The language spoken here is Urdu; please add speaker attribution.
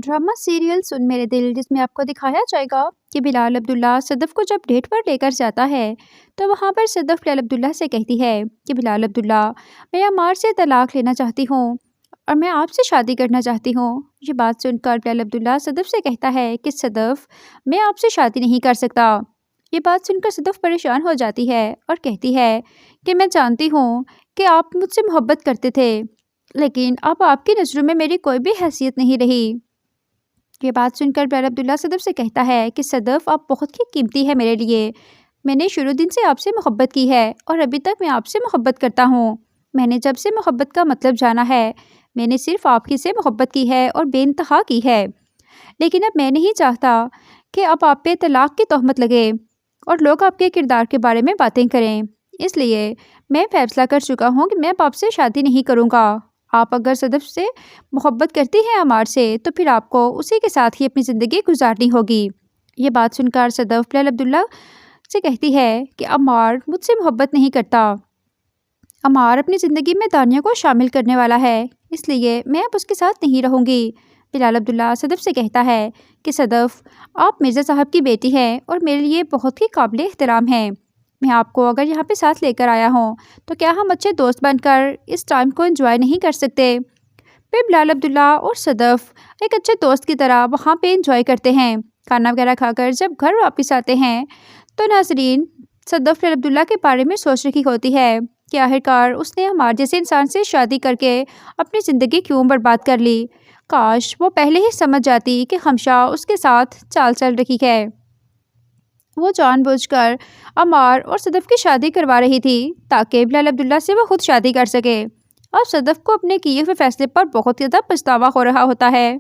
Speaker 1: ڈرامہ سیریل سن میرے دل، جس میں آپ کو دکھایا جائے گا کہ بلال عبداللہ صدف کو جب ڈیٹ پر لے کر جاتا ہے تو وہاں پر صدف بلال عبداللہ سے کہتی ہے کہ بلال عبداللہ، میں عمار سے طلاق لینا چاہتی ہوں اور میں آپ سے شادی کرنا چاہتی ہوں۔ یہ بات سن کر بلال عبداللہ صدف سے کہتا ہے کہ صدف، میں آپ سے شادی نہیں کر سکتا۔ یہ بات سن کر صدف پریشان ہو جاتی ہے اور کہتی ہے کہ میں جانتی ہوں کہ آپ مجھ سے محبت کرتے تھے، لیکن اب آپ کی نظروں میں میری کوئی بھی حیثیت نہیں رہی۔ یہ بات سن کر بلال عبداللہ صدف سے کہتا ہے کہ صدف، آپ بہت ہی قیمتی ہے میرے لیے۔ میں نے شروع دن سے آپ سے محبت کی ہے اور ابھی تک میں آپ سے محبت کرتا ہوں۔ میں نے جب سے محبت کا مطلب جانا ہے، میں نے صرف آپ ہی سے محبت کی ہے اور بے انتہا کی ہے، لیکن اب میں نہیں چاہتا کہ اب آپ پہ طلاق کی تہمت لگے اور لوگ آپ کے کردار کے بارے میں باتیں کریں۔ اس لیے میں فیصلہ کر چکا ہوں کہ میں اب آپ سے شادی نہیں کروں گا۔ آپ اگر صدف سے محبت کرتی ہیں عمار سے، تو پھر آپ کو اسی کے ساتھ ہی اپنی زندگی گزارنی ہوگی۔ یہ بات سن کر صدف بلال عبداللہ سے کہتی ہے کہ عمار مجھ سے محبت نہیں کرتا۔ عمار اپنی زندگی میں دانیہ کو شامل کرنے والا ہے، اس لیے میں اب اس کے ساتھ نہیں رہوں گی۔ بلال عبداللہ صدف سے کہتا ہے کہ صدف، آپ مرزا صاحب کی بیٹی ہیں اور میرے لیے بہت ہی قابل احترام ہیں۔ میں آپ کو اگر یہاں پہ ساتھ لے کر آیا ہوں تو کیا ہم اچھے دوست بن کر اس ٹائم کو انجوائے نہیں کر سکتے؟ پھر بلال عبداللہ اور صدف ایک اچھے دوست کی طرح وہاں پہ انجوائے کرتے ہیں۔ کھانا وغیرہ کھا کر جب گھر واپس آتے ہیں تو ناظرین، صدف بلال عبداللہ کے بارے میں سوچ رہی ہوتی ہے کہ آخرکار اس نے ہمارے جیسے انسان سے شادی کر کے اپنی زندگی کیوں برباد کر لی۔ کاش وہ پہلے ہی سمجھ جاتی کہ خمشہ اس کے ساتھ چال چل رہی ہے۔ وہ جان بوجھ کر عمار اور صدف کی شادی کروا رہی تھی تاکہ بلال عبداللہ سے وہ خود شادی کر سکے۔ اور صدف کو اپنے کیے ہوئے فیصلے پر بہت زیادہ پچھتاوا ہو رہا ہوتا ہے۔